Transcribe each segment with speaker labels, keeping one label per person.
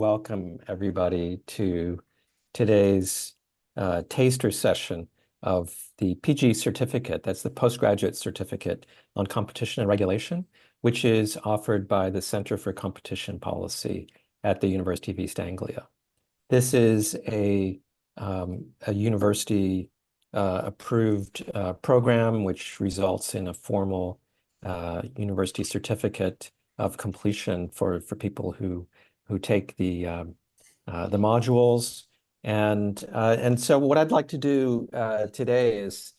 Speaker 1: welcome everybody to today's taster session of the PG certificate. That's the Postgraduate Certificate on Competition and Regulation, which is offered by the Center for Competition Policy at the University of East Anglia. This is a university approved program which results in a formal university certificate of completion for people who take the modules. And so what I'd like to do today is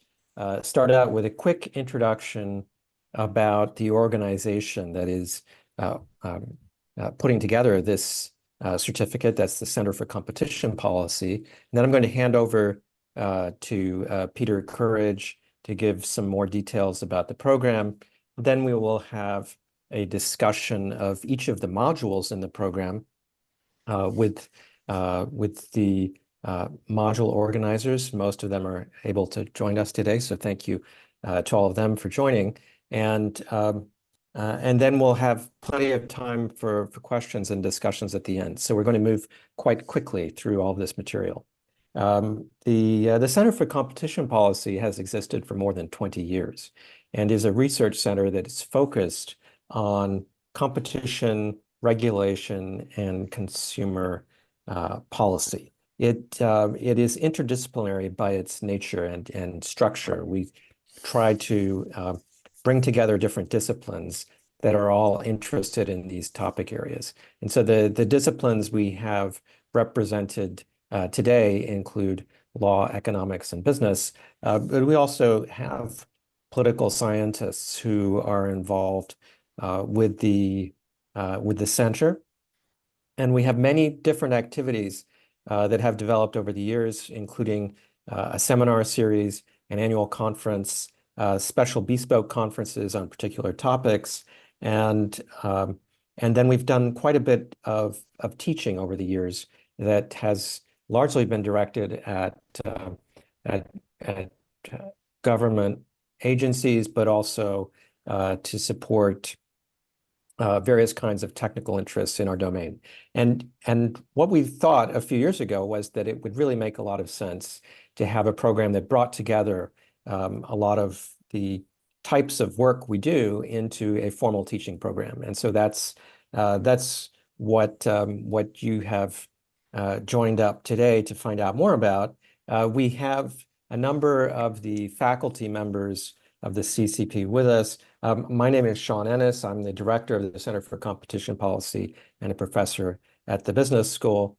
Speaker 1: start out with a quick introduction about the organization that is putting together this certificate. That's the Center for Competition Policy. And then I'm going to hand over to Peter Courridge to give some more details about the program. Then we will have a discussion of each of the modules in the program with the module organizers. Most of them are able to join us today, so thank you to all of them for joining. And then we'll have plenty of time for questions and discussions at the end. So we're going to move quite quickly through all of this material. The Center for Competition Policy has existed for more than 20 years and is a research center that is focused on competition, regulation, and consumer policy. It is interdisciplinary by its nature and structure. We try to bring together different disciplines that are all interested in these topic areas. And so the disciplines we have represented today include law, economics, and business, but we also have political scientists who are involved with the center. And we have many different activities that have developed over the years, including a seminar series, an annual conference, special bespoke conferences on particular topics. And then we've done quite a bit of teaching over the years that has largely been directed at government agencies, but also to support various kinds of technical interests in our domain. And what we thought a few years ago was that it would really make a lot of sense to have a program that brought together a lot of the types of work we do into a formal teaching program. And so that's what you have joined up today to find out more about. We have a number of the faculty members of the CCP with us. My name is Sean Ennis. I'm the director of the Center for Competition Policy and a professor at the business school.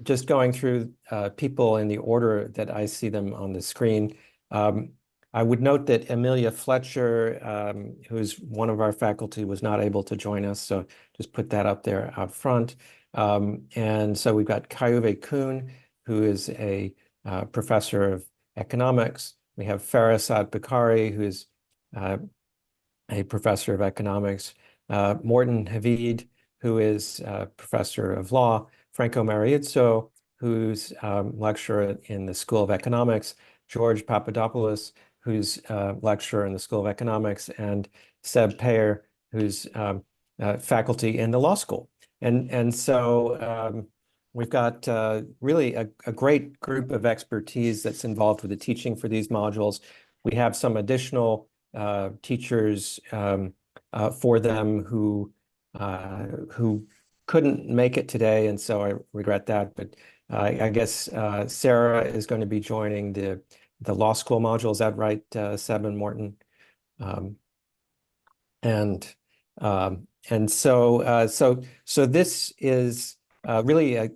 Speaker 1: Just going through people in the order that I see them on the screen. I would note that Amelia Fletcher, who's one of our faculty, was not able to join us, so just put that up there out front. And so we've got Kai-Uwe Kuhn, who is a professor of economics. We have Farasat Bokhari, who is a professor of economics. Morten Hviid, who is a professor of law. Franco Mariuzzo, who's lecturer in the School of Economics. Georgios Papadopoulos, who's lecturer in the School of Economics, and Peyer, who's faculty in the law school. And so we've got really a great group of expertise that's involved with the teaching for these modules. We have some additional teachers for them who couldn't make it today, and so I regret that. But I guess Sarah is going to be joining the law school module. Is that right, Seb and Morten? And so this is really,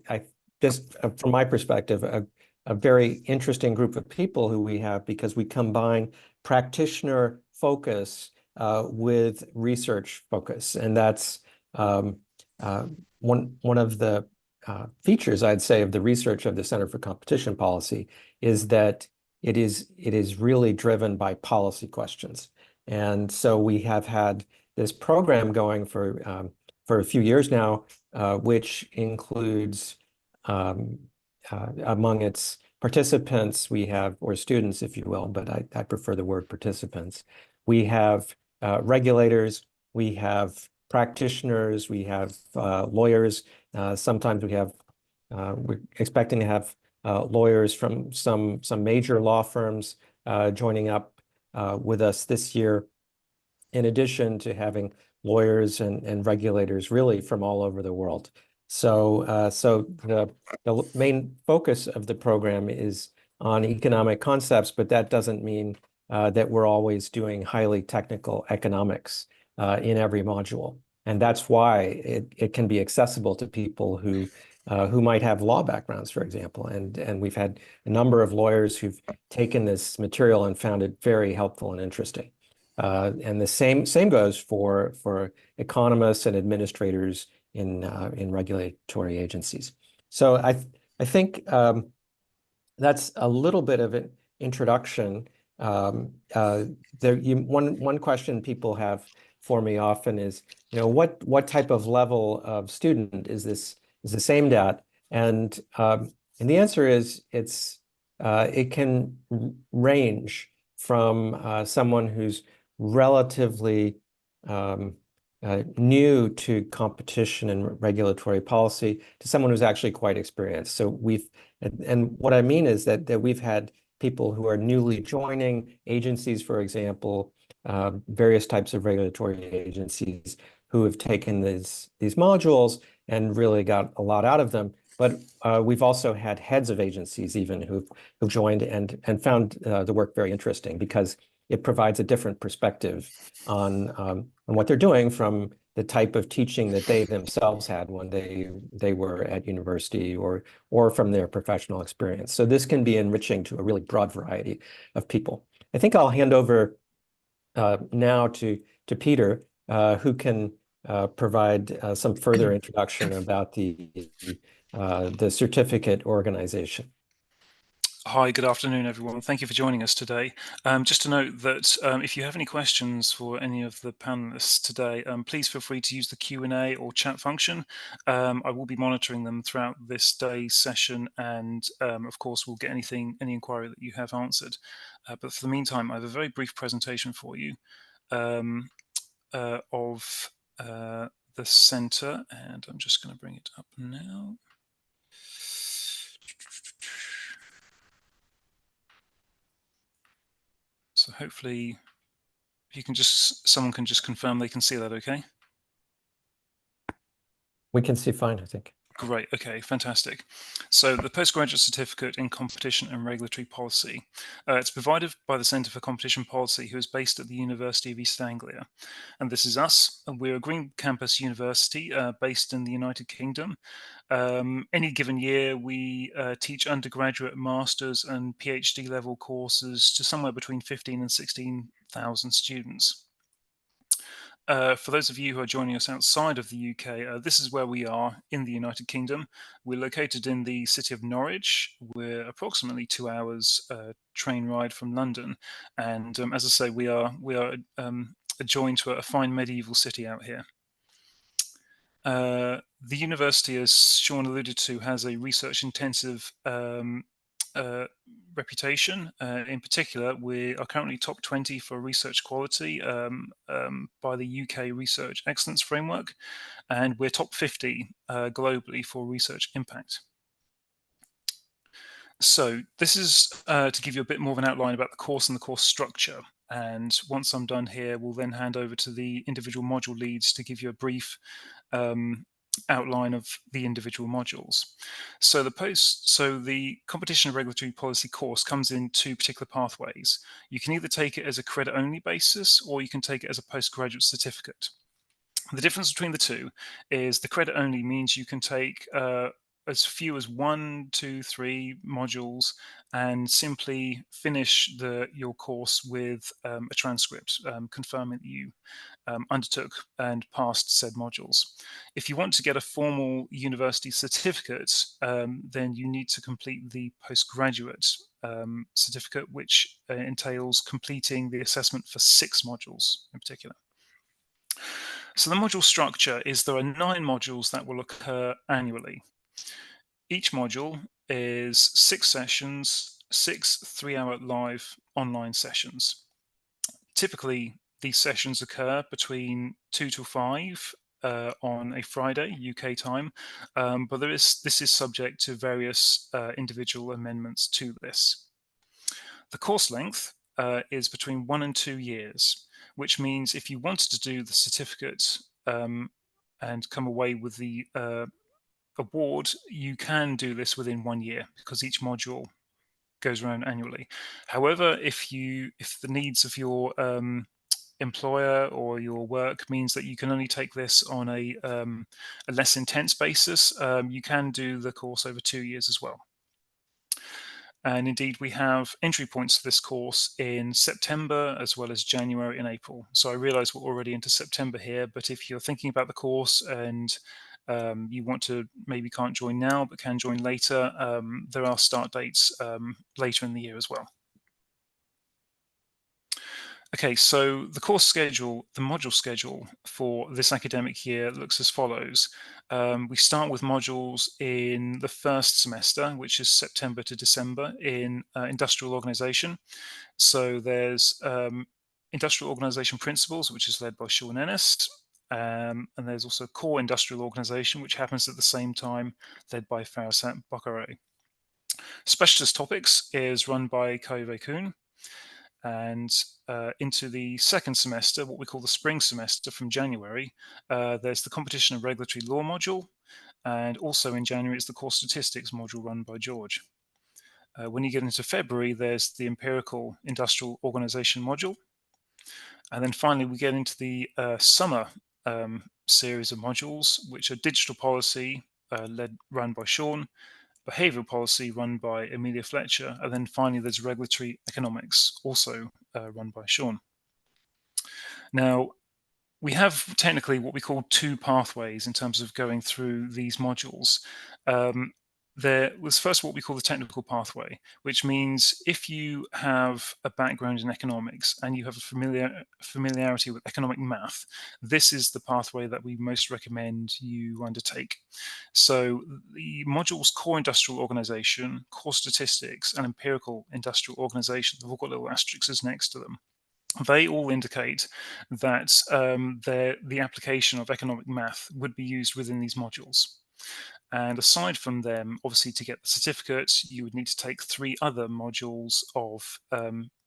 Speaker 1: just from my perspective, a very interesting group of people who we have, because we combine practitioner focus with research focus, and that's one of the features, I'd say, of the research of the Center for Competition Policy is that it is really driven by policy questions. And so we have had this program going for a few years now, which includes among its participants, we have, or students, if you will, but I prefer the word participants. We have regulators, we have practitioners, we have lawyers, Sometimes we're expecting to have lawyers from some major law firms joining up with us this year, in addition to having lawyers and regulators really from all over the world. So the main focus of the program is on economic concepts, but that doesn't mean that we're always doing highly technical economics in every module. And that's why it can be accessible to people who might have law backgrounds, for example. And we've had a number of lawyers who've taken this material and found it very helpful and interesting. And the same goes for economists and administrators in regulatory agencies. So I think that's a little bit of an introduction. One question people have for me often is, what type of level of student is this aimed at? And the answer is it can range from someone who's relatively new to competition and regulatory policy to someone who's actually quite experienced. So and what I mean is that we've had people who are newly joining agencies, for example, various types of regulatory agencies who have taken these modules and really got a lot out of them. But we've also had heads of agencies even who've joined and found the work very interesting, because it provides a different perspective on what they're doing from the type of teaching that they themselves had when they were at university or from their professional experience. So this can be enriching to a really broad variety of people. I think I'll hand over now to Peter, who can provide some further introduction about the certificate organization.
Speaker 2: Hi, good afternoon, everyone. Thank you for joining us today. Just to note that if you have any questions for any of the panelists today, please feel free to use the Q&A or chat function. I will be monitoring them throughout this day's session, and of course, we'll get any inquiry that you have answered. But for the meantime, I have a very brief presentation for you of the center, and I'm just going to bring it up now. So hopefully, someone can just confirm they can see that okay?
Speaker 1: We can see fine, I think.
Speaker 2: Great, okay, fantastic. So the Postgraduate Certificate in Competition and Regulatory Policy, it's provided by the Centre for Competition Policy, who is based at the University of East Anglia. And this is us. We're a green campus university based in the United Kingdom. Any given year, we teach undergraduate, master's and PhD level courses to somewhere between 15 and 16,000 students. For those of you who are joining us outside of the UK, this is where we are in the United Kingdom. We're located in the city of Norwich. We're approximately 2 hours train ride from London. And as I say, we are adjoined to a fine medieval city out here. The university, as Sean alluded to, has a research-intensive reputation. In particular, we are currently top 20 for research quality by the UK Research Excellence Framework, and we're top 50 globally for research impact. So this is to give you a bit more of an outline about the course and the course structure. And once I'm done here, we'll then hand over to the individual module leads to give you a brief outline of the individual modules. So the Competition and Regulatory Policy course comes in two particular pathways. You can either take it as a credit-only basis, or you can take it as a postgraduate certificate. The difference between the two is the credit-only means you can take as few as 1, 2, 3 modules and simply finish your course with a transcript confirming that you undertook and passed said modules. If you want to get a formal university certificate, then you need to complete the postgraduate certificate, which entails completing the assessment for 6 modules in particular. So the module structure is there are 9 modules that will occur annually. Each module is 6 sessions, 6 3-hour live online sessions. Typically, these sessions occur between 2 to 5 on a Friday, UK time, but this is subject to various individual amendments to this. The course length is between 1 and 2 years, which means if you wanted to do the certificate and come away with the award, you can do this within 1 year because each module goes around annually. However, if the needs of your employer or your work means that you can only take this on a less intense basis, you can do the course over 2 years as well. And indeed, we have entry points to this course in September as well as January and April. So I realize we're already into September here, but if you're thinking about the course and you want to, maybe can't join now, but can join later, there are start dates later in the year as well. Okay, so the course schedule, the module schedule for this academic year looks as follows. We start with modules in the first semester, which is September to December, in industrial organization. So there's industrial organization principles, which is led by Sean Ennis. And there's also core industrial organization, which happens at the same time, led by Farasat Bokhari. Specialist topics is run by Kai-Uwe Kuhn. And into the second semester, what we call the spring semester from January, there's the competition and regulatory law module. And also in January, it's the core statistics module run by George. When you get into February, there's the empirical industrial organization module. And then finally, we get into the summer series of modules, which are digital policy run by Sean, behavioural policy run by Amelia Fletcher, and then finally there's regulatory economics, also run by Sean. Now, we have technically what we call 2 pathways in terms of going through these modules. There was first what we call the technical pathway, which means if you have a background in economics and you have a familiarity with economic math, this is the pathway that we most recommend you undertake. So the modules core industrial organization, core statistics, and empirical industrial organization, they've all got little asterisks next to them. They all indicate that the application of economic math would be used within these modules. And aside from them, obviously, to get the certificate, you would need to take 3 other modules of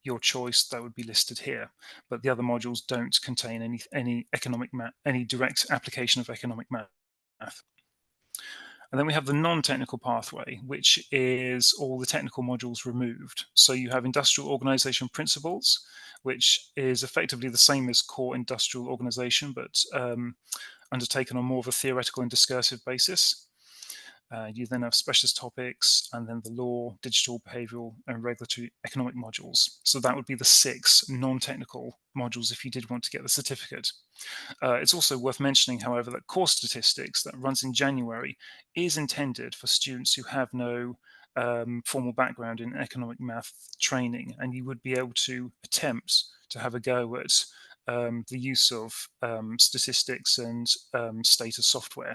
Speaker 2: your choice that would be listed here. But the other modules don't contain any economic math, any direct application of economic math. And then we have the non-technical pathway, which is all the technical modules removed. So you have industrial organization principles, which is effectively the same as core industrial organization, but undertaken on more of a theoretical and discursive basis. You then have specialist topics, and then the law, digital, behavioural, and regulatory economic modules. So that would be the 6 non-technical modules if you did want to get the certificate. It's also worth mentioning, however, that core statistics that runs in January is intended for students who have no formal background in economic math training, and you would be able to attempt to have a go at the use of statistics and status software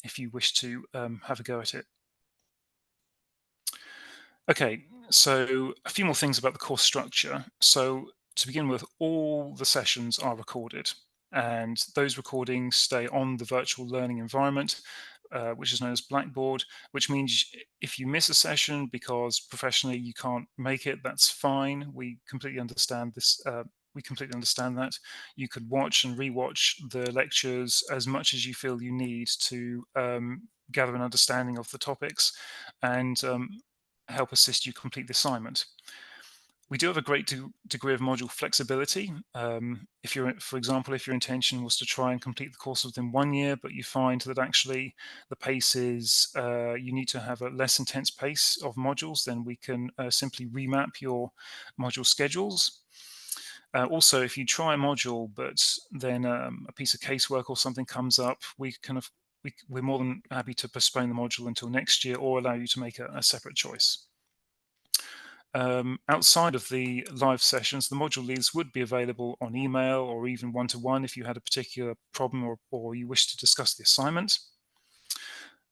Speaker 2: if you wish to have a go at it. Okay, so a few more things about the course structure. So to begin with, all the sessions are recorded, and those recordings stay on the virtual learning environment, which is known as Blackboard, which means if you miss a session because professionally you can't make it, that's fine. We completely understand this. We completely understand that. You could watch and rewatch the lectures as much as you feel you need to gather an understanding of the topics and help assist you complete the assignment. We do have a great degree of module flexibility. If you're, for example, if your intention was to try and complete the course within 1 year, but you find that actually the pace is, you need to have a less intense pace of modules, then we can simply remap your module schedules. Also, if you try a module, but then a piece of casework or something comes up, we're more than happy to postpone the module until next year or allow you to make a separate choice. Outside of the live sessions, the module leads would be available on email or even one-to-one if you had a particular problem or you wish to discuss the assignment.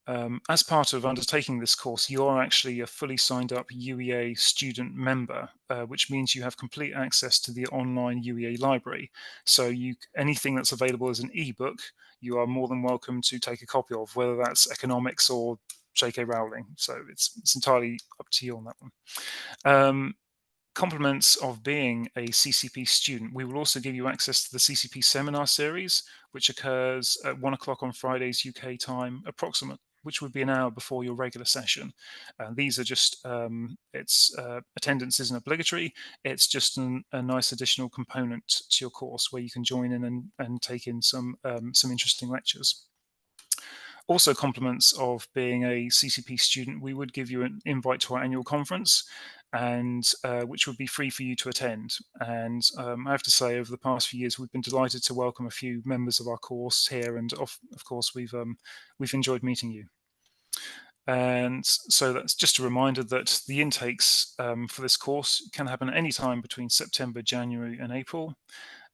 Speaker 2: As part of undertaking this course, you are actually a fully signed up UEA student member, which means you have complete access to the online UEA library. So anything that's available as an ebook, you are more than welcome to take a copy of, whether that's economics or J.K. Rowling. So it's entirely up to you on that one. Compliments of being a CCP student, we will also give you access to the CCP seminar series, which occurs at 1 o'clock on Fridays UK time, which would be an hour before your regular session. These are just, attendance isn't obligatory. It's just a nice additional component to your course where you can join in and take in some interesting lectures. Also, compliments of being a CCP student, we would give you an invite to our annual conference, and which would be free for you to attend. And I have to say, over the past few years, we've been delighted to welcome a few members of our course here, and of course, we've enjoyed meeting you. And so that's just a reminder that the intakes for this course can happen at any time between September, January, and April,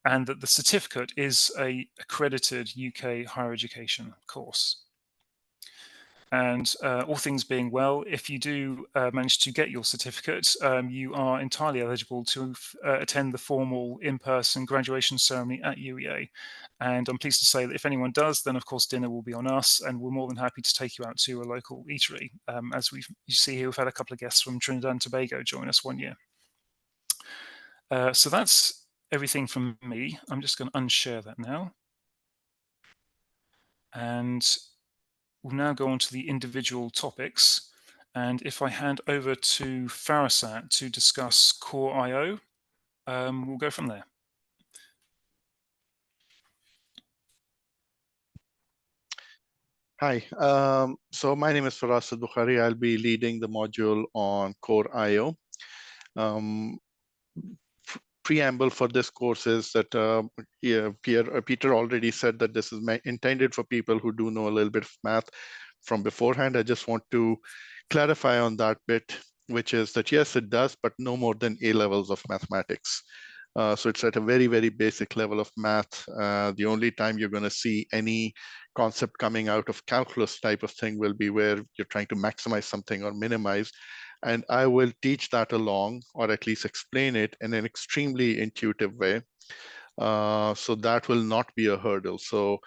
Speaker 2: and that the certificate is a accredited UK higher education course. And all things being well, if you do manage to get your certificate, you are entirely eligible to attend the formal in-person graduation ceremony at UEA. And I'm pleased to say that if anyone does, then of course dinner will be on us, and we're more than happy to take you out to a local eatery. As you see here, we've had a couple of guests from Trinidad and Tobago join us one year. So that's everything from me. I'm just going to unshare that now. And we'll now go on to the individual topics. And if I hand over to Farasat to discuss Core I/O, we'll go from there.
Speaker 3: Hi, so my name is Farasat Bokhari. I'll be leading the module on Core I/O. Preamble for this course is that Peter already said that this is intended for people who do know a little bit of math from beforehand. I just want to clarify on that bit, which is that yes, it does, but no more than A levels of mathematics. So it's at a very, very basic level of math. The only time you're going to see any concept coming out of calculus type of thing will be where you're trying to maximize something or minimize. And I will teach that along, or at least explain it in an extremely intuitive way. So that will not be a hurdle. So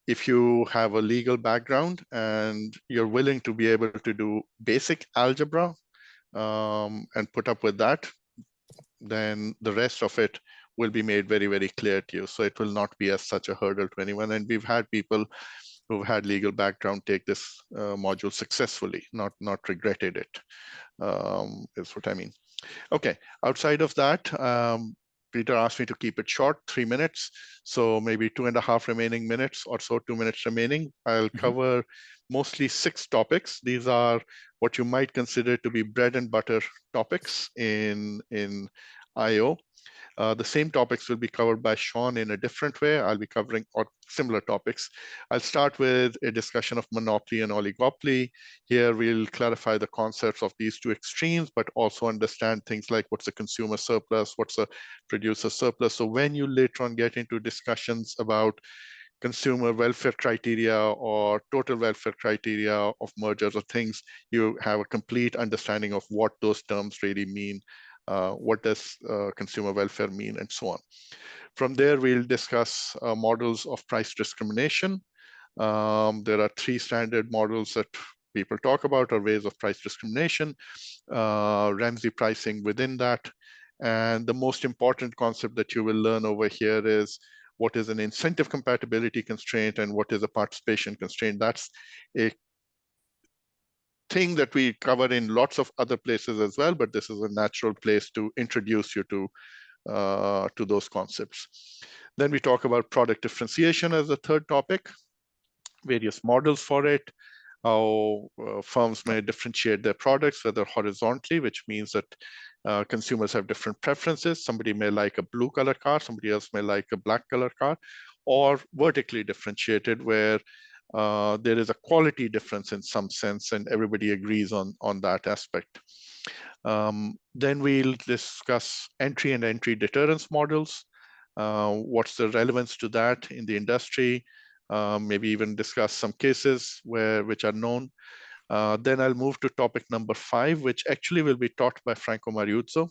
Speaker 3: if you have a legal background and you're willing to be able to do basic algebra and put up with that, then the rest of it will be made very, very clear to you. So it will not be as such a hurdle to anyone. And we've had people who've had legal background take this module successfully, not regretted it, is what I mean. Okay, outside of that, Peter asked me to keep it short, 3 minutes. So maybe 2.5 remaining minutes or so, 2 minutes remaining. I'll cover mostly 6 topics. These are what you might consider to be bread and butter topics in I/O. The same topics will be covered by Sean in a different way. I'll be covering similar topics. I'll start with a discussion of monopoly and oligopoly. Here we'll clarify the concepts of these two extremes, but also understand things like what's a consumer surplus, what's a producer surplus. So when you later on get into discussions about consumer welfare criteria or total welfare criteria of mergers or things, you have a complete understanding of what those terms really mean. What does consumer welfare mean, and so on. From there, we'll discuss models of price discrimination. There are 3 standard models that people talk about, or ways of price discrimination, Ramsey pricing within that. And the most important concept that you will learn over here is what is an incentive compatibility constraint and what is a participation constraint. That's a thing that we cover in lots of other places as well, but this is a natural place to introduce you to those concepts. Then we talk about product differentiation as the third topic, various models for it, how firms may differentiate their products, whether horizontally, which means that consumers have different preferences. Somebody may like a blue color car, somebody else may like a black color car, or vertically differentiated, where there is a quality difference in some sense, and everybody agrees on that aspect. Then we'll discuss entry and entry deterrence models. What's the relevance to that in the industry? maybe even discuss some cases which are known. Then I'll move to topic number 5, which actually will be taught by Franco Mariuzzo,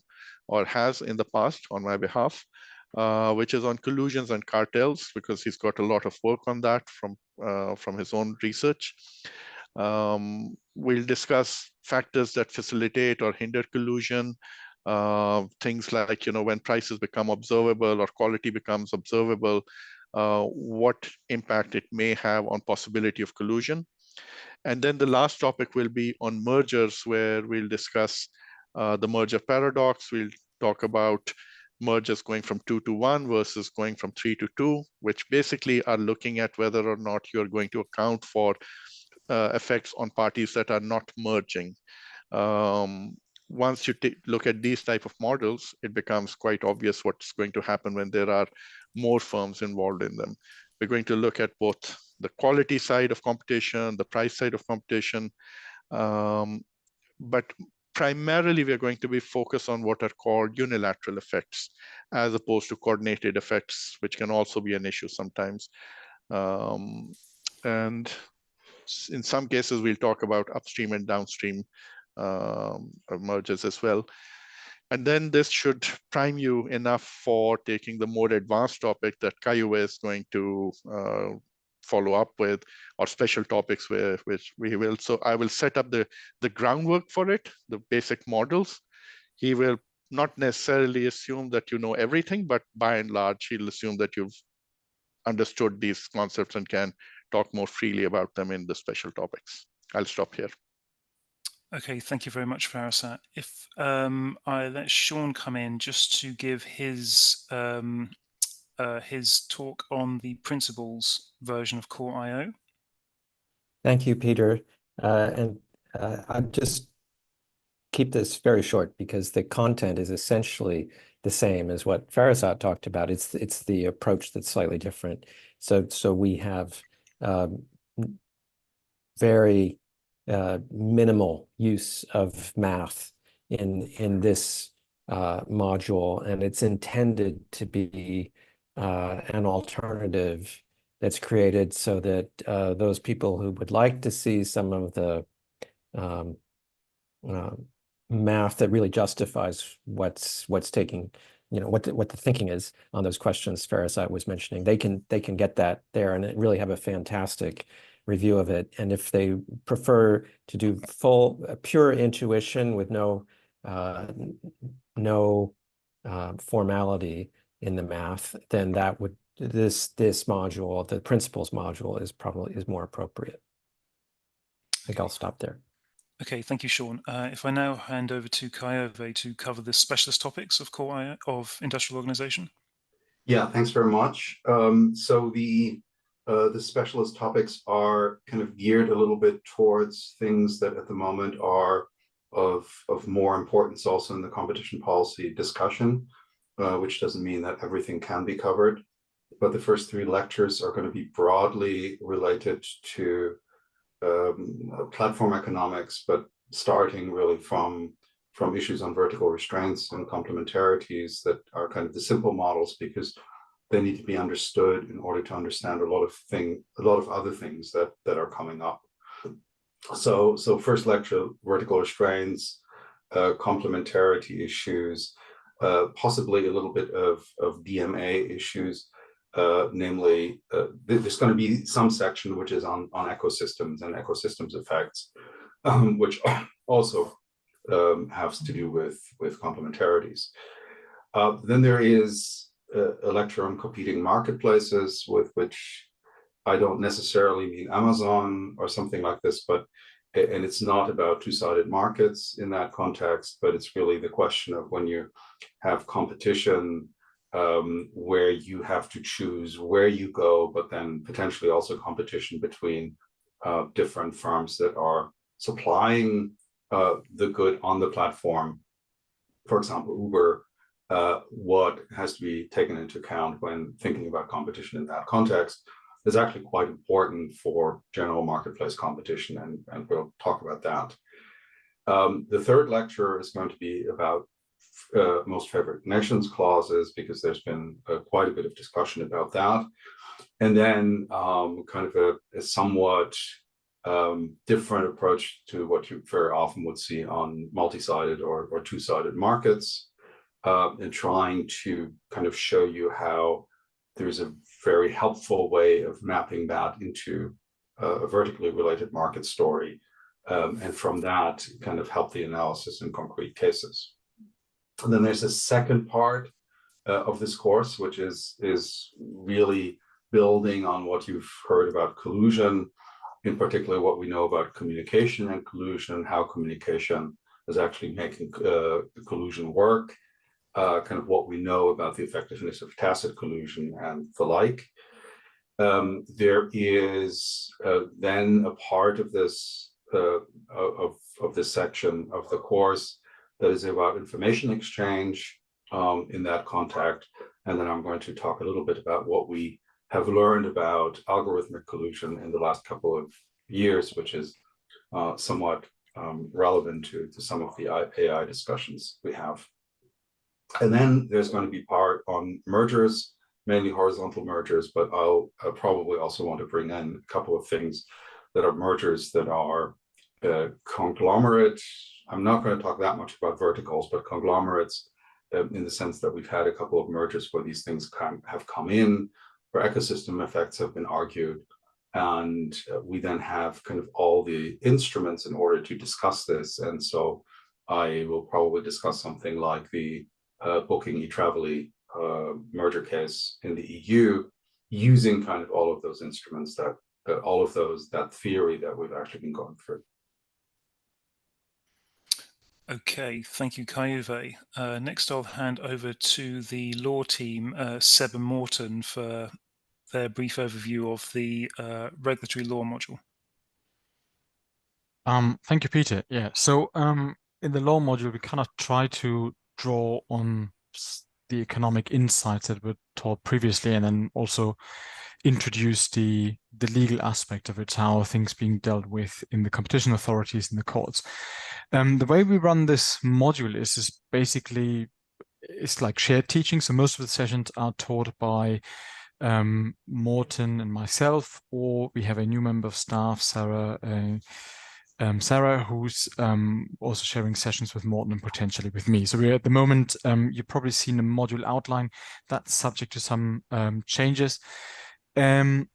Speaker 3: or has in the past on my behalf, which is on collusions and cartels, because he's got a lot of work on that from his own research. We'll discuss factors that facilitate or hinder collusion, things like, when prices become observable or quality becomes observable, what impact it may have on possibility of collusion. And then the last topic will be on mergers, where we'll discuss the merger paradox. We'll talk about mergers going from 2 to 1 versus going from 3 to 2, which basically are looking at whether or not you're going to account for effects on parties that are not merging. Once you look at these type of models, it becomes quite obvious what's going to happen when there are more firms involved in them. We're going to look at both the quality side of competition, the price side of competition, but primarily we're going to be focused on what are called unilateral effects, as opposed to coordinated effects, which can also be an issue sometimes. And in some cases, we'll talk about upstream and downstream mergers as well. And then this should prime you enough for taking the more advanced topic that Kai-Uwe is going to follow up with, or special topics which we will. So I will set up the groundwork for it, the basic models. He will not necessarily assume that you know everything, but by and large, he'll assume that you've understood these concepts and can talk more freely about them in the special topics. I'll stop here.
Speaker 2: Okay, thank you very much, Farasat. If I let Sean come in just to give his talk on the principles version of Core IO.
Speaker 1: Thank you, Peter. I'll just keep this very short because the content is essentially the same as what Farasat talked about. It's the approach that's slightly different. So we have very minimal use of math in this module, and it's intended to be an alternative that's created so that those people who would like to see some of the math that really justifies what's taking, what the thinking is on those questions Farasat was mentioning, they can get that there and really have a fantastic review of it. And if they prefer to do pure intuition with no formality in the math, then that would this module, the principles module, is more appropriate. I think I'll stop there.
Speaker 2: Okay, thank you, Sean. If I now hand over to Kai-Uwe to cover the specialist topics of Core IO, of industrial organization.
Speaker 4: Yeah, thanks very much. So the specialist topics are kind of geared a little bit towards things that at the moment are of more importance also in the competition policy discussion, which doesn't mean that everything can be covered. But the first 3 lectures are going to be broadly related to platform economics, but starting really from issues on vertical restraints and complementarities that are kind of the simple models, because they need to be understood in order to understand a lot of other things that are coming up. So first lecture, vertical restraints, complementarity issues, possibly a little bit of DMA issues. Namely, there's going to be some section which is on ecosystems and ecosystems effects, which also has to do with complementarities. Then there is a lecture on competing marketplaces, with which I don't necessarily mean Amazon or something like this, and it's not about two-sided markets in that context, but it's really the question of when you have competition where you have to choose where you go, but then potentially also competition between different firms that are supplying the good on the platform. For example, Uber, what has to be taken into account when thinking about competition in that context is actually quite important for general marketplace competition, and we'll talk about that. The third lecture is going to be about most favored nations clauses, because there's been quite a bit of discussion about that. And then kind of a somewhat different approach to what you very often would see on multi-sided or two-sided markets, and trying to kind of show you how there's a very helpful way of mapping that into a vertically related market story, and from that kind of help the analysis in concrete cases. And then there's a second part of this course, which is really building on what you've heard about collusion, in particular what we know about communication and collusion, how communication is actually making collusion work, kind of what we know about the effectiveness of tacit collusion and the like. There is then a part of this of this section of the course that is about information exchange in that context, and then I'm going to talk a little bit about what we have learned about algorithmic collusion in the last couple of years, which is somewhat relevant to some of the AI discussions we have. And then there's going to be part on mergers, mainly horizontal mergers, but I'll probably also want to bring in a couple of things that are mergers that are conglomerate. I'm not going to talk that much about verticals, but conglomerates in the sense that we've had a couple of mergers where these things have come in, where ecosystem effects have been argued, and we then have kind of all the instruments in order to discuss this. And so I will probably discuss something like the Booking e-Travely merger case in the EU, using kind of all of those instruments that theory that we've actually been going through.
Speaker 2: Okay, thank you, Kai-Uwe. Next, I'll hand over to the law team, Seb and Morten, for their brief overview of the regulatory law module.
Speaker 5: Thank you, Peter. Yeah, so in the law module, we kind of try to draw on the economic insights that were taught previously, and then also introduce the legal aspect of it, how things being dealt with in the competition authorities and the courts. The way we run this module is basically, it's like shared teaching. So most of the sessions are taught by Morten and myself, or we have a new member of staff, Sarah, who's also sharing sessions with Morten and potentially with me. So we're at the moment, you've probably seen a module outline that's subject to some changes. The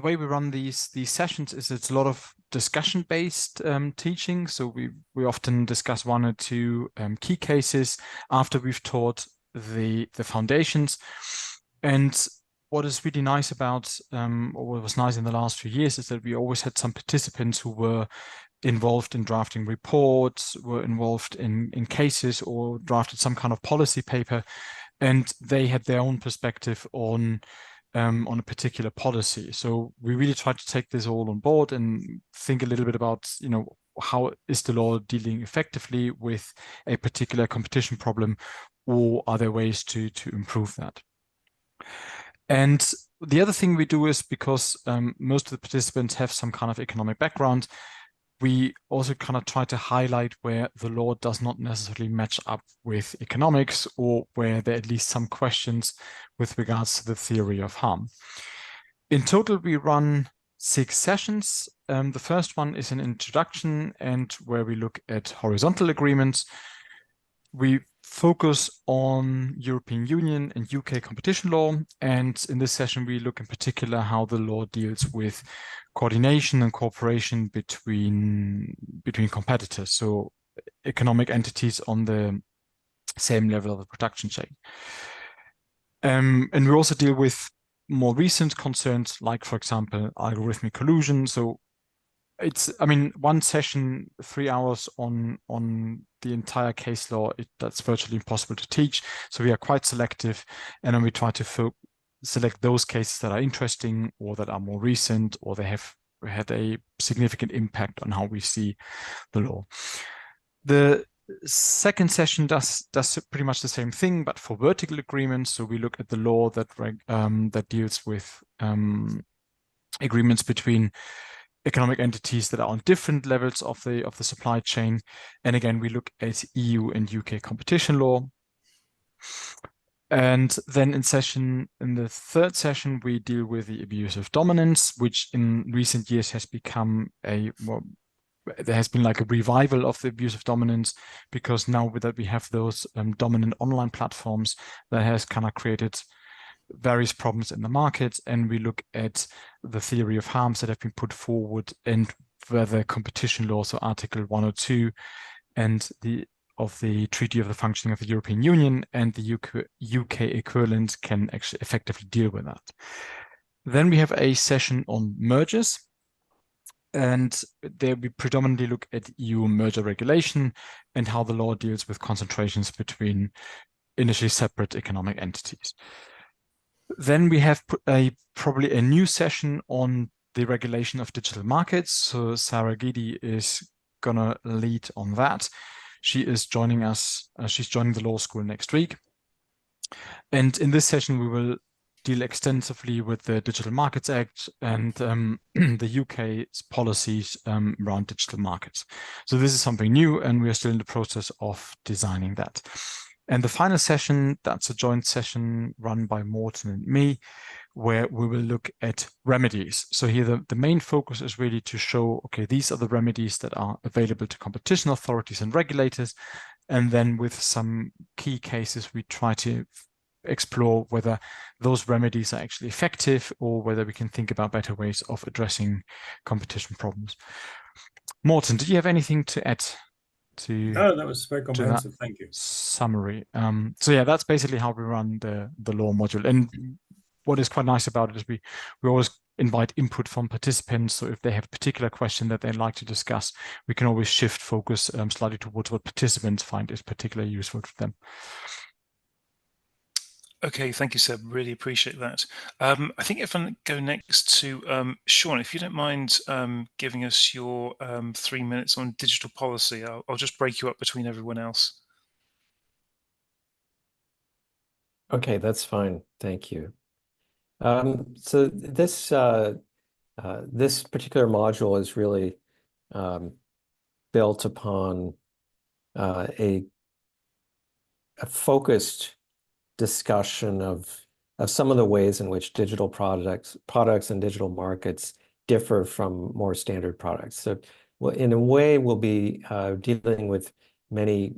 Speaker 5: way we run these sessions is it's a lot of discussion-based teaching. So we often discuss one or two key cases after we've taught the foundations. And what is really nice about, or what was nice in the last few years, is that we always had some participants who were involved in drafting reports, were involved in cases, or drafted some kind of policy paper, and they had their own perspective on a particular policy. So we really tried to take this all on board and think a little bit about, how is the law dealing effectively with a particular competition problem, or are there ways to improve that? And the other thing we do is, because most of the participants have some kind of economic background, we also kind of try to highlight where the law does not necessarily match up with economics, or where there are at least some questions with regards to the theory of harm. In total, we run 6 sessions. The first one is an introduction, and where we look at horizontal agreements. We focus on European Union and UK competition law, and in this session we look in particular how the law deals with coordination and cooperation between competitors, so economic entities on the same level of the production chain. And we also deal with more recent concerns, like, for example, algorithmic collusion. So it's, one session, 3 hours on the entire case law, that's virtually impossible to teach. So we are quite selective, and then we try to select those cases that are interesting, or that are more recent, or they have had a significant impact on how we see the law. The second session does pretty much the same thing, but for vertical agreements. So we look at the law that deals with agreements between economic entities that are on different levels of the supply chain. And again, we look at EU and UK competition law. And then in the third session, we deal with the abuse of dominance, which in recent years has become there has been like a revival of the abuse of dominance, because now that we have those dominant online platforms, that has kind of created various problems in the market. And we look at the theory of harms that have been put forward, and whether competition law, so Article 102 and of the Treaty of the Functioning of the European Union and the UK equivalent, can actually effectively deal with that. Then we have a session on mergers, and there we predominantly look at EU merger regulation and how the law deals with concentrations between initially separate economic entities. Then we have probably a new session on the regulation of digital markets. So Sarah Gidi is gonna lead on that. She is joining us. She's joining the law school next week. And in this session, we will deal extensively with the Digital Markets Act and the UK's policies around digital markets. So this is something new, and we are still in the process of designing that. And the final session, that's a joint session run by Morten and me, where we will look at remedies. So here the main focus is really to show, okay, these are the remedies that are available to competition authorities and regulators. And then with some key cases, we try to explore whether those remedies are actually effective, or whether we can think about better ways of addressing competition problems. Morten, did you have anything to add to?
Speaker 6: No, that was very comprehensive. Thank you.
Speaker 5: Summary. So yeah, that's basically how we run the law module. And what is quite nice about it is we always invite input from participants. So if they have a particular question that they'd like to discuss, we can always shift focus slightly towards what participants find is particularly useful to them.
Speaker 2: Okay, thank you, Seb. Really appreciate that. I think if I go next to Sean, if you don't mind giving us your 3 minutes on digital policy, I'll just break you up between everyone else.
Speaker 1: Okay, that's fine. Thank you. So this this particular module is really built upon a focused discussion of some of the ways in which digital products and digital markets differ from more standard products. So in a way, we'll be dealing with many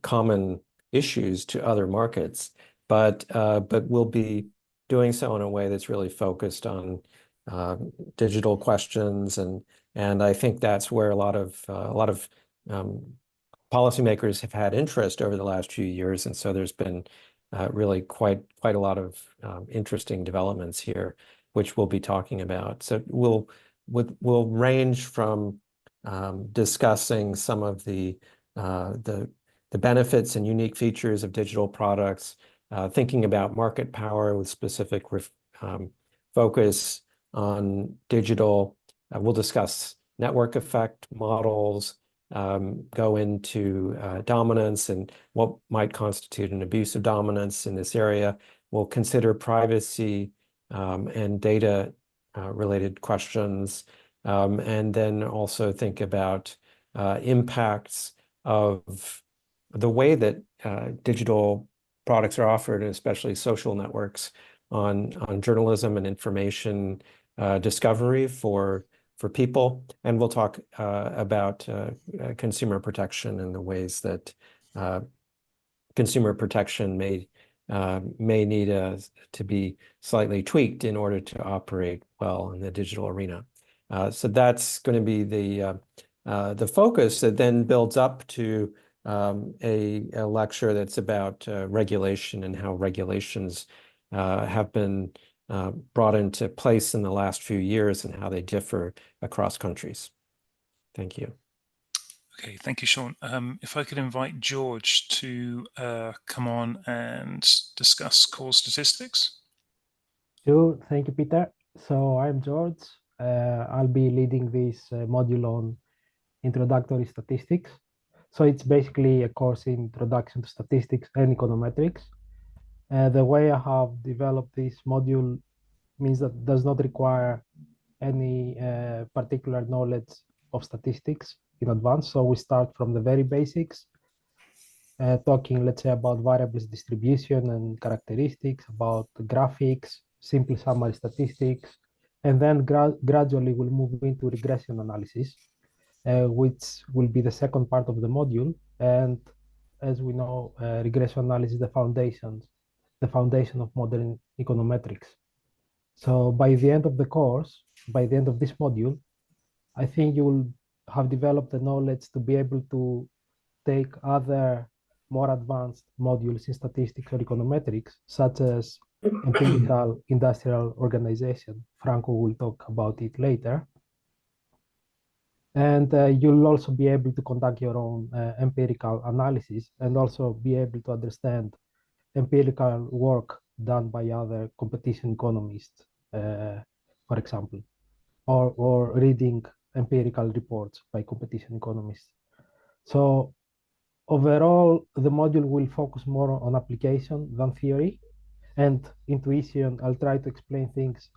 Speaker 1: common issues to other markets, but we'll be doing so in a way that's really focused on digital questions, and I think that's where a lot of policymakers have had interest over the last few years, and so there's been really quite a lot of interesting developments here, which we'll be talking about. So we'll range from discussing some of the benefits and unique features of digital products, thinking about market power with specific focus on digital. We'll discuss network effect models, go into dominance and what might constitute an abuse of dominance in this area. We'll consider privacy and data related questions, and then also think about impacts of the way that digital products are offered, and especially social networks, on journalism and information discovery for people. And we'll talk about consumer protection and the ways that consumer protection may need to be slightly tweaked in order to operate well in the digital arena. So that's going to be the focus that then builds up to a lecture that's about regulation and how regulations have been brought into place in the last few years and how they differ across countries. Thank you.
Speaker 2: Okay, thank you, Sean. If I could invite George to come on and discuss core statistics.
Speaker 7: Sure, thank you, Peter. So I'm George. I'll be leading this module on introductory statistics. So it's basically a course in introduction to statistics and econometrics. The way I have developed this module means that it does not require any particular knowledge of statistics in advance. So we start from the very basics. talking, let's say, about variables distribution and characteristics, about graphics, simple summary statistics, and then gradually we'll move into regression analysis, which will be the second part of the module. And as we know, regression analysis is the foundation of modern econometrics. So by the end of the course, by the end of this module, I think you will have developed the knowledge to be able to take other more advanced modules in statistics or econometrics, such as empirical industrial organization. Franco will talk about it later. And you'll also be able to conduct your own empirical analysis and also be able to understand empirical work done by other competition economists, for example, or reading empirical reports by competition economists. So overall, the module will focus more on application than theory, and intuition. I'll try to explain things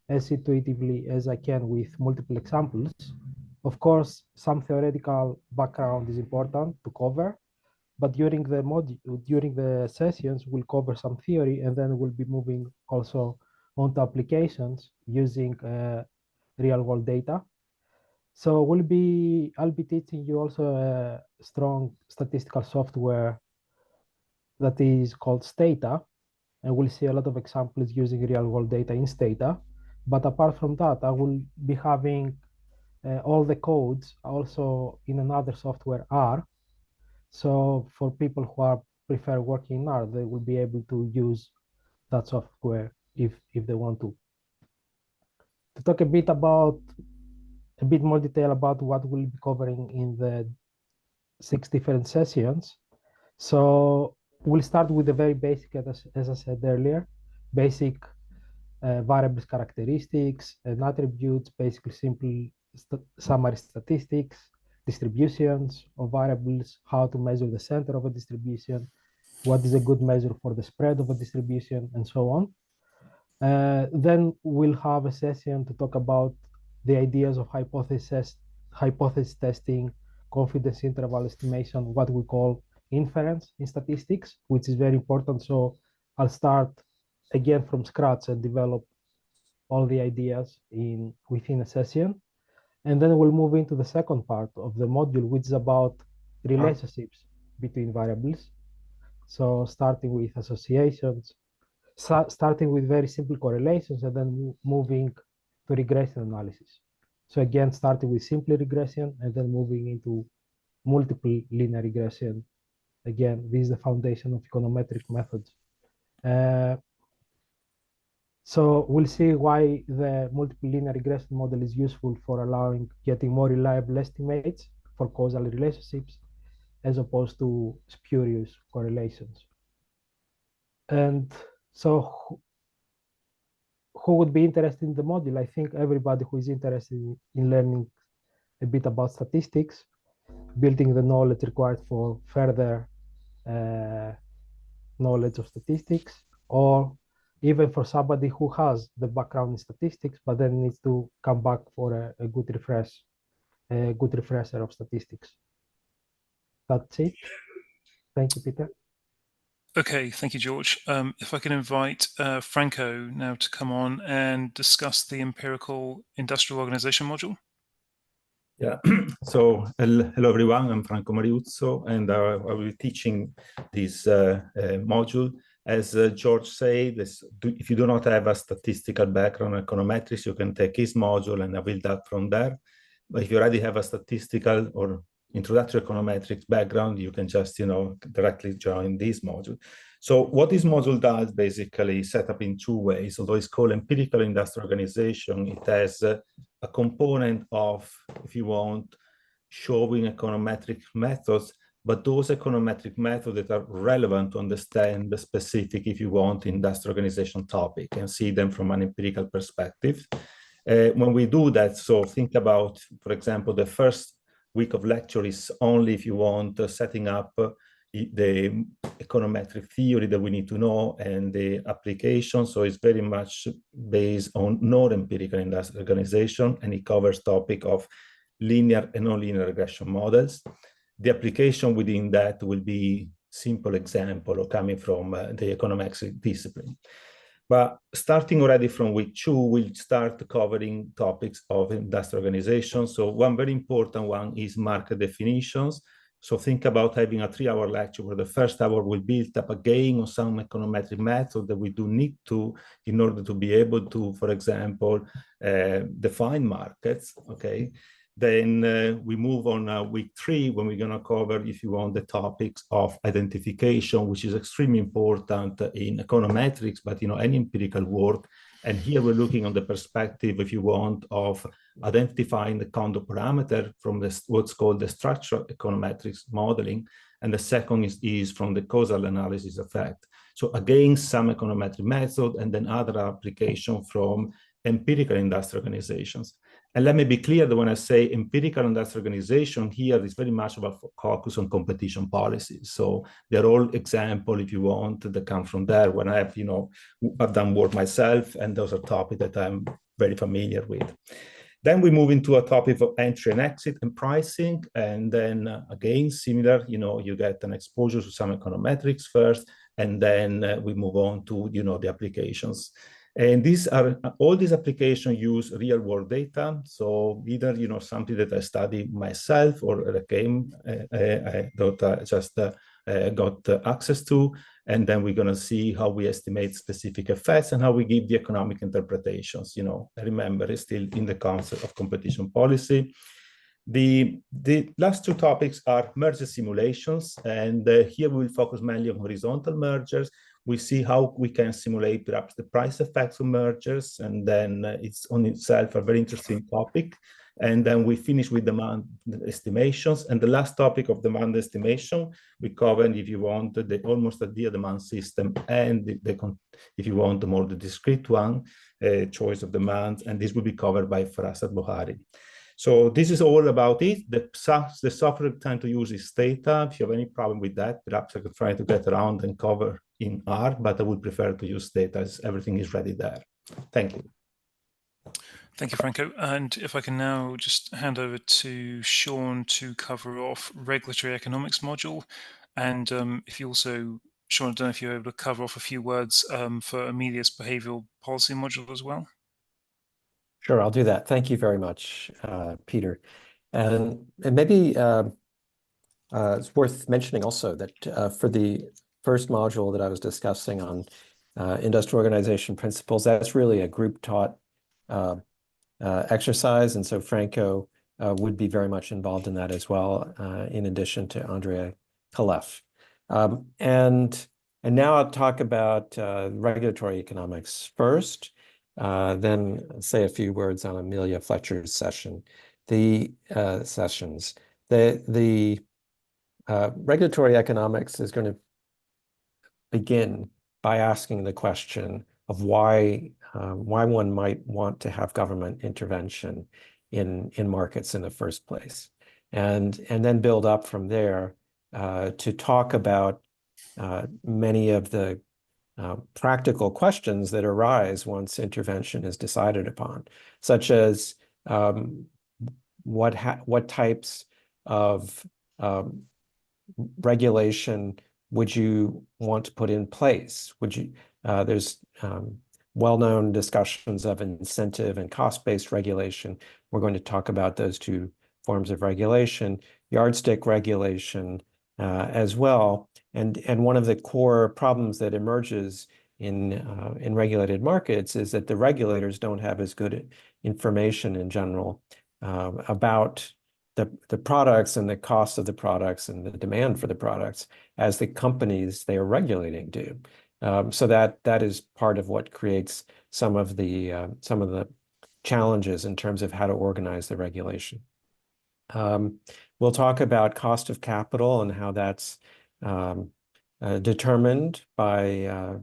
Speaker 7: as intuitively as I can with multiple examples. Of course, some theoretical background is important to cover, but during the sessions, we'll cover some theory, and then we'll be moving also onto applications using real-world data. So I'll be teaching you also a strong statistical software that is called Stata, and we'll see a lot of examples using real-world data in Stata. But apart from that, I will be having all the codes also in another software, R. So for people who prefer working in R, they will be able to use that software if they want to. To talk a bit more detail about what we'll be covering in the 6 different sessions. So we'll start with the very basic, as I said earlier, basic variables characteristics and attributes, basically simple summary statistics, distributions of variables, how to measure the center of a distribution, what is a good measure for the spread of a distribution, and so on. Then we'll have a session to talk about the ideas of hypothesis testing, confidence interval estimation, what we call inference in statistics, which is very important. So I'll start again from scratch and develop all the ideas within a session. And then we'll move into the second part of the module, which is about relationships between variables. So starting with associations, starting with very simple correlations, and then moving to regression analysis. So again, starting with simple regression and then moving into multiple linear regression. Again, this is the foundation of econometric methods. So we'll see why the multiple linear regression model is useful for getting more reliable estimates for causal relationships as opposed to spurious correlations. And so who would be interested in the module? I think everybody who is interested in learning a bit about statistics, building the knowledge required for further knowledge of statistics, or even for somebody who has the background in statistics, but then needs to come back for a good refresher of statistics. That's it. Thank you, Peter.
Speaker 2: Okay, thank you, George. If I can invite Franco now to come on and discuss the empirical industrial organization module.
Speaker 8: Yeah, so hello everyone, I'm Franco Mariuzzo, and I will be teaching this module. As George said, if you do not have a statistical background in econometrics, you can take his module and build that from there. But if you already have a statistical or introductory econometrics background, you can just, directly join this module. So what this module does basically is set up in 2 ways. Although it's called Empirical Industrial Organization, it has a component of, if you want, showing econometric methods, but those econometric methods that are relevant to understand the specific, if you want, industrial organization topic and see them from an empirical perspective. When we do that, so think about, for example, the first week of lecture is only, if you want, setting up the econometric theory that we need to know and the application. So it's very much based on non-empirical industrial organization, and it covers topic of linear and nonlinear regression models. The application within that will be simple example or coming from the econometrics discipline. But starting already from week 2, we'll start covering topics of industrial organization. So one very important one is market definitions. So think about having a 3-hour lecture where the first hour will build up again on some econometric method that we do need to in order to be able to, for example, define markets, okay? Then we move on week 3 when we're going to cover, if you want, the topics of identification, which is extremely important in econometrics, but any empirical work. And here we're looking on the perspective, if you want, of identifying the conduct parameter from what's called the structural econometrics modeling. And the second is from the causal analysis effect. So again, some econometric method and then other application from empirical industrial organizations. And let me be clear that when I say empirical industrial organization here, is very much about focus on competition policies. So they're all examples, if you want, that come from there. When I have, I've done work myself, and those are topics that I'm very familiar with. Then we move into a topic of entry and exit and pricing. And then again, similar, you get an exposure to some econometrics first, and then we move on to, the applications. And all these applications use real world data. So either, something that I study myself or got access to. And then we're going to see how we estimate specific effects and how we give the economic interpretations. Remember, it's still in the concept of competition policy. The last 2 topics are merger simulations. And here we will focus mainly on horizontal mergers. We see how we can simulate perhaps the price effects of mergers, and then it's on itself a very interesting topic. And then we finish with demand estimations. And the last topic of demand estimation, we cover, if you want, almost the demand system, and if you want, the discrete one, choice of demand. And this will be covered by Farasat Bokhari. So this is all about it. The software we tend to use is Stata. If you have any problem with that, perhaps I could try to get around and cover in R, but I would prefer to use Stata as everything is ready there. Thank you.
Speaker 2: Thank you, Franco. And if I can now just hand over to Sean to cover off regulatory economics module. And if you also, Sean, I don't know if you're able to cover off a few words for Amelia's behavioural policy module as well.
Speaker 1: Sure, I'll do that. Thank you very much, Peter. And maybe it's worth mentioning also that for the first module that I was discussing on industrial organization principles, that's really a group taught exercise. And so Franco would be very much involved in that as well, in addition to Andrea Kalef. And now I'll talk about regulatory economics first. Then say a few words on Amelia Fletcher's session. The regulatory economics is going to begin by asking the question of why one might want to have government intervention in markets in the first place, and then build up from there to talk about many of the practical questions that arise once intervention is decided upon, such as what types of regulation would you want to put in place? There's well-known discussions of incentive and cost-based regulation. We're going to talk about those 2 forms of regulation, yardstick regulation as well. And one of the core problems that emerges in regulated markets is that the regulators don't have as good information in general about the products and the cost of the products and the demand for the products as the companies they are regulating do. So that is part of what creates some of the challenges in terms of how to organize the regulation. We'll talk about cost of capital and how that's determined by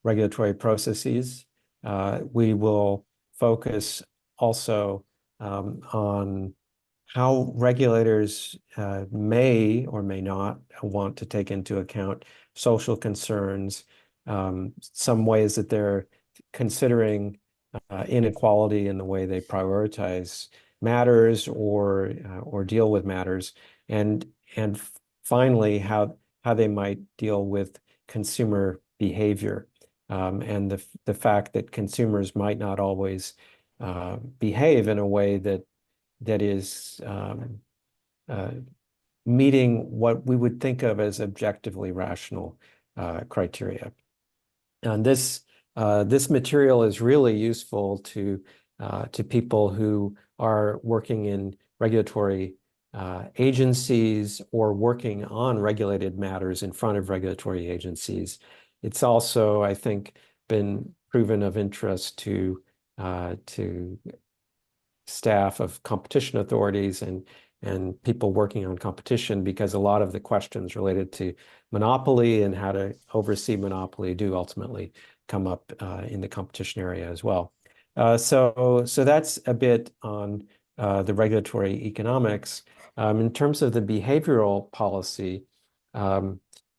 Speaker 1: regulatory processes. We will focus also on how regulators may or may not want to take into account social concerns, some ways that they're considering inequality in the way they prioritize matters or deal with matters, and finally how how they might deal with consumer behavior, and the fact that consumers might not always behave in a way that is meeting what we would think of as objectively rational criteria. And this material is really useful to people who are working in regulatory agencies or working on regulated matters in front of regulatory agencies. It's also, I think, been proven of interest to staff of competition authorities and people working on competition, because a lot of the questions related to monopoly and how to oversee monopoly do ultimately come up in the competition area as well. So that's a bit on the regulatory economics. In terms of the behavioral policy,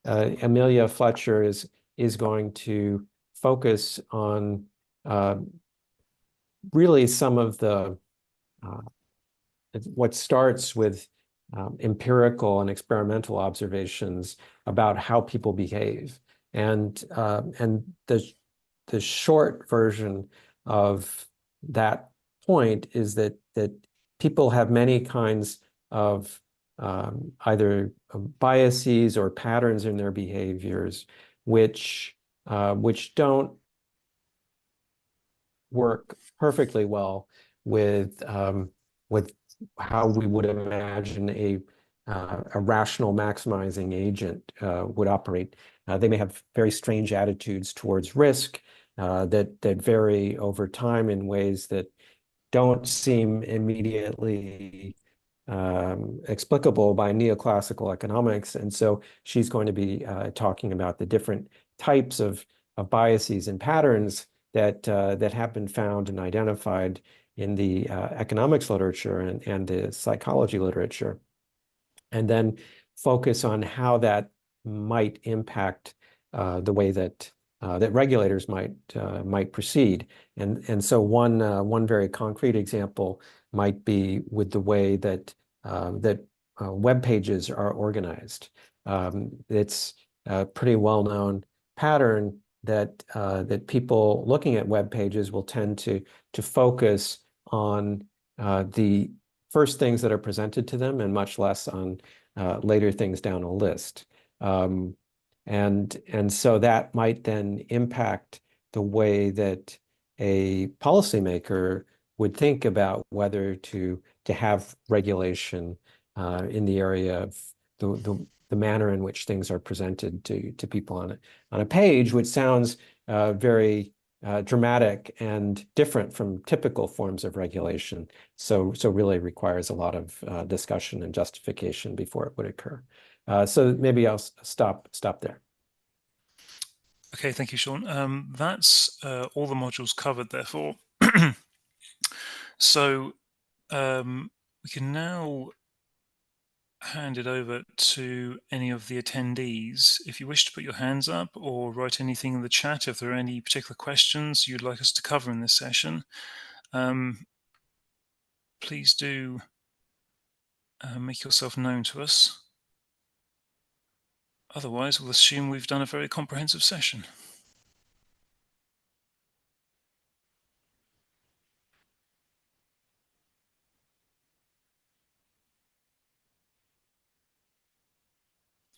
Speaker 1: Amelia Fletcher is going to focus on really some of the what starts with empirical and experimental observations about how people behave, and the short version of that point is that people have many kinds of either biases or patterns in their behaviors, which don't work perfectly well with how we would imagine a rational maximizing agent would operate. They may have very strange attitudes towards risk that vary over time in ways that don't seem immediately explicable by neoclassical economics. And so she's going to be talking about the different types of biases and patterns that have been found and identified in the economics literature and the psychology literature, and then focus on how that might impact the way that regulators might proceed. And so one very concrete example might be with the way that web pages are organized. It's a pretty well-known pattern that people looking at web pages will tend to focus on the first things that are presented to them and much less on later things down a list. And so that might then impact the way that a policymaker would think about whether to have regulation in the area of the manner in which things are presented to people on a page, which sounds very dramatic and different from typical forms of regulation. So really requires a lot of discussion and justification before it would occur. So maybe I'll stop there.
Speaker 2: Okay, thank you, Sean. That's all the modules covered, therefore. So we can now hand it over to any of the attendees. If you wish to put your hands up or write anything in the chat, if there are any particular questions you'd like us to cover in this session, please do make yourself known to us. Otherwise, we'll assume we've done a very comprehensive session.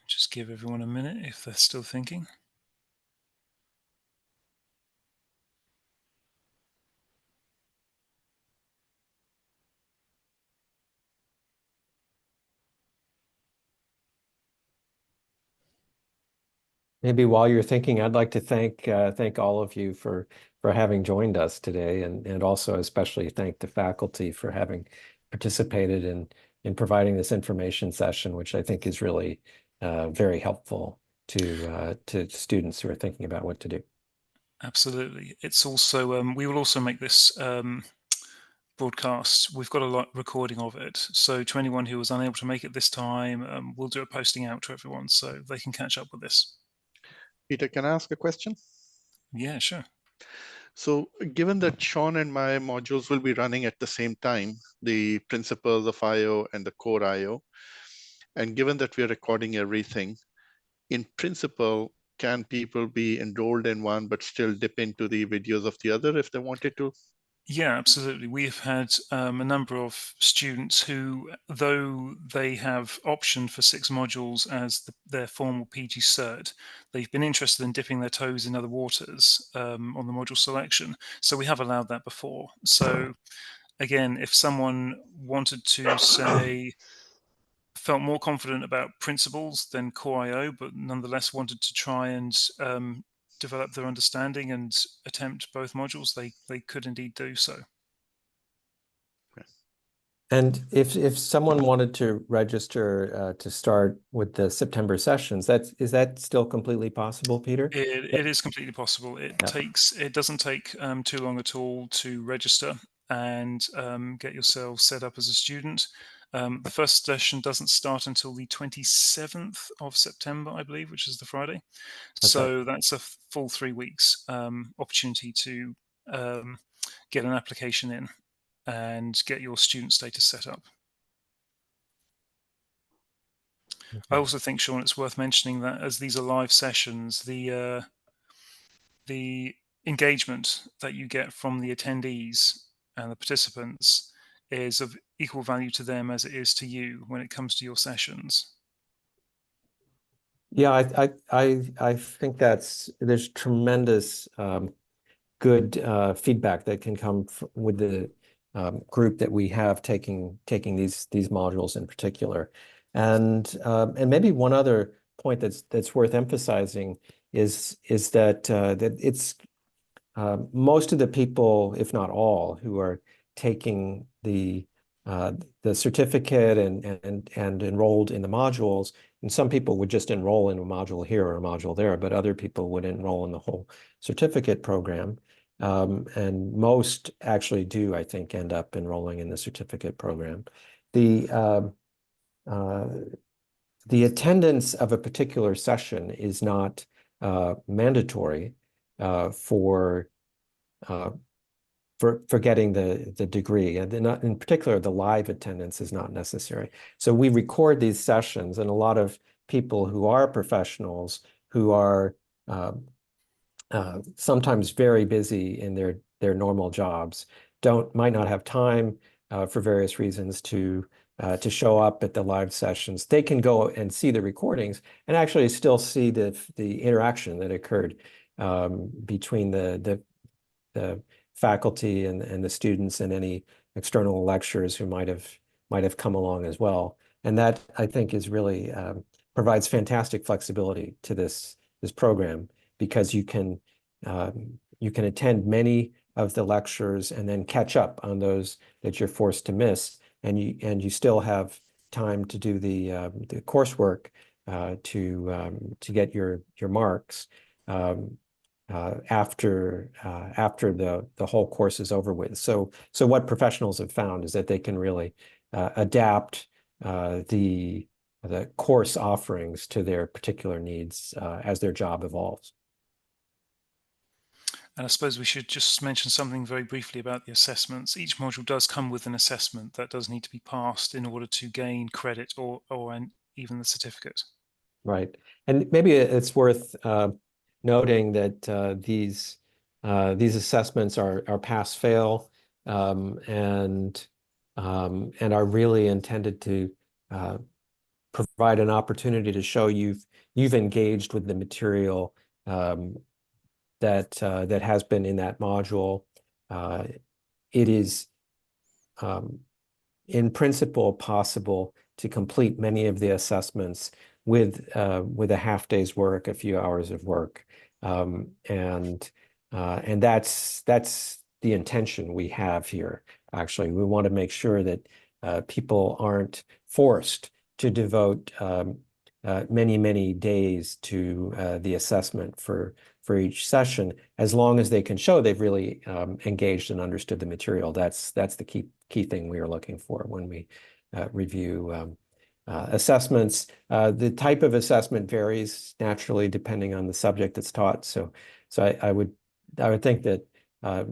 Speaker 2: Just give everyone a minute if they're still thinking.
Speaker 1: Maybe while you're thinking, I'd like to thank all of you for having joined us today, and also especially thank the faculty for having participated in providing this information session, which I think is really very helpful to students who are thinking about what to do.
Speaker 2: Absolutely. It's also we will also make this broadcast. We've got a recording of it, so to anyone who was unable to make it this time, we'll do a posting out to everyone so they can catch up with this.
Speaker 3: Peter, can I ask a question?
Speaker 2: Yeah, sure.
Speaker 3: So given that Sean and my modules will be running at the same time, the principles of IO and the core IO, and given that we are recording everything, in principle, can people be enrolled in one but still dip into the videos of the other if they wanted to?
Speaker 2: Yeah, absolutely. We've had a number of students who, though they have optioned for 6 modules as their formal PG cert, they've been interested in dipping their toes in other waters on the module selection. So we have allowed that before. So again, if someone wanted to say, felt more confident about principles than core IO, but nonetheless wanted to try and develop their understanding and attempt both modules, they could indeed do so.
Speaker 1: And if someone wanted to register to start with the September sessions, is that still completely possible, Peter?
Speaker 2: It is completely possible. It doesn't take too long at all to register and get yourself set up as a student. The first session doesn't start until the 27th of September, I believe, which is the Friday. So that's a full 3 weeks opportunity to get an application in and get your student status set up. I also think, Sean, it's worth mentioning that as these are live sessions, the engagement that you get from the attendees and the participants is of equal value to them as it is to you when it comes to your sessions.
Speaker 1: Yeah, I think there's tremendous good feedback that can come with the group that we have taking these modules in particular, and maybe one other point that's worth emphasizing is that that it's most of the people, if not all, who are taking the certificate and enrolled in the modules. And some people would just enroll in a module here or a module there, but other people would enroll in the whole certificate program. And most actually do, I think, end up enrolling in the certificate program. The attendance of a particular session is not mandatory for getting the degree, and not, in particular, the live attendance is not necessary. So we record these sessions, and a lot of people who are professionals who are sometimes very busy in their normal jobs might not have time for various reasons to show up at the live sessions. They can go and see the recordings and actually still see the interaction that occurred between the faculty and the students and any external lecturers who might have come along as well. And that, I think, is really provides fantastic flexibility to this program, because you can attend many of the lectures and then catch up on those that you're forced to miss, and you still have time to do the coursework to get your marks after the whole course is over with. So what professionals have found is that they can really adapt the course offerings to their particular needs as their job evolves.
Speaker 2: And I suppose we should just mention something very briefly about the assessments. Each module does come with an assessment that does need to be passed in order to gain credit or even the certificate.
Speaker 1: Right. And maybe it's worth noting that these assessments are pass-fail and are really intended to provide an opportunity to show you've engaged with the material that has been in that module. It is in principle possible to complete many of the assessments with a half day's work, a few hours of work, and that's the intention we have here. Actually, we want to make sure that people aren't forced to devote many days to the assessment for each session, as long as they can show they've really engaged and understood the material. That's the key thing we are looking for when we review assessments. The type of assessment varies naturally depending on the subject that's taught. So I would think that I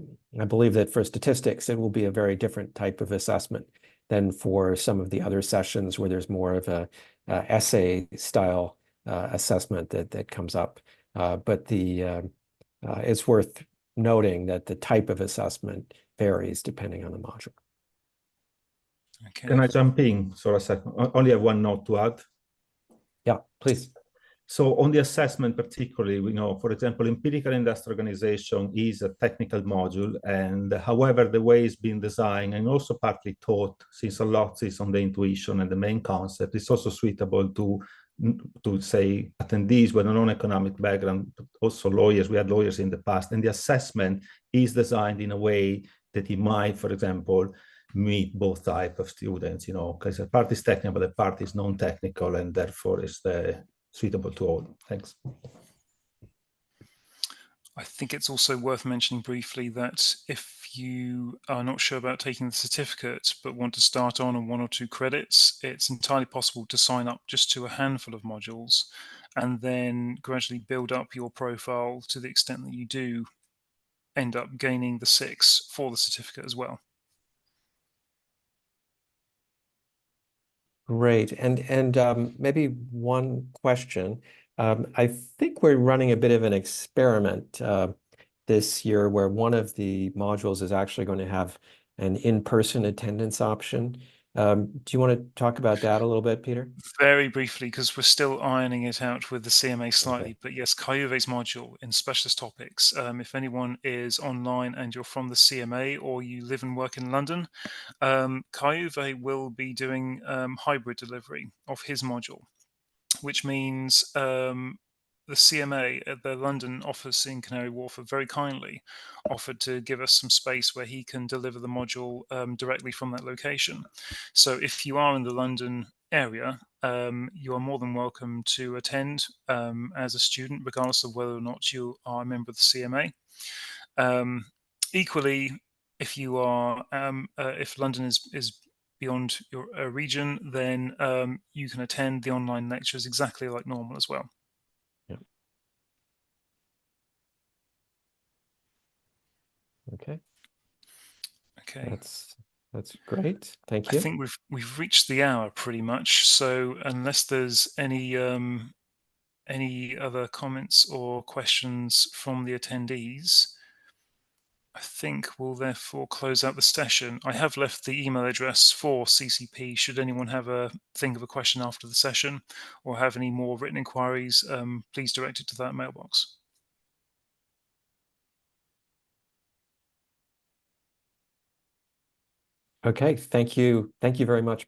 Speaker 1: believe that for statistics it will be a very different type of assessment than for some of the other sessions where there's more of a essay style assessment that comes up. But it's worth noting that the type of assessment varies depending on the module.
Speaker 2: Okay.
Speaker 8: Can I jump in for a second? Only have one note to add.
Speaker 1: Yeah, please.
Speaker 8: So on the assessment particularly, we know, for example, empirical industrial organization is a technical module, and however, the way it's been designed and also partly taught, since a lot is on the intuition and the main concept, is also suitable to say attendees with a non-economic background, but also lawyers. We had lawyers in the past, and the assessment is designed in a way that it might, for example, meet both types of students, because the part is technical, but the part is non-technical, and therefore is suitable to all. Thanks.
Speaker 2: I think it's also worth mentioning briefly that if you are not sure about taking the certificate but want to start on 1 or 2 credits, it's entirely possible to sign up just to a handful of modules and then gradually build up your profile to the extent that you do end up gaining the 6 for the certificate as well.
Speaker 1: Great. And maybe one question. I think we're running a bit of an experiment this year where one of the modules is actually going to have an in-person attendance option. Do you want to talk about that a little bit, Peter?
Speaker 2: Very briefly, because we're still ironing it out with the CMA slightly.
Speaker 1: Okay.
Speaker 2: But yes, Kai-Uwe's module in specialist topics. If anyone is online and you're from the CMA or you live and work in London, Kai-Uwe will be doing hybrid delivery of his module, which means the CMA at the London office in Canary Wharf have very kindly offered to give us some space where he can deliver the module directly from that location. So if you are in the London area, you are more than welcome to attend as a student, regardless of whether or not you are a member of the CMA. Equally, if you are, if London is beyond your region, then you can attend the online lectures exactly like normal as well.
Speaker 1: Yeah. Okay.
Speaker 2: Okay.
Speaker 1: That's great. Thank you.
Speaker 2: I think we've reached the hour pretty much. So unless there's any other comments or questions from the attendees, I think we'll therefore close out the session. I have left the email address for CCP should anyone have think of a question after the session or have any more written inquiries, please direct it to that mailbox.
Speaker 1: Okay, thank you. Thank you very much,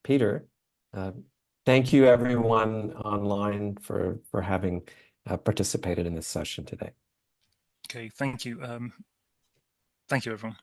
Speaker 1: Peter. Thank you everyone online for having participated in this session today.
Speaker 2: Okay, thank you. Thank you, everyone.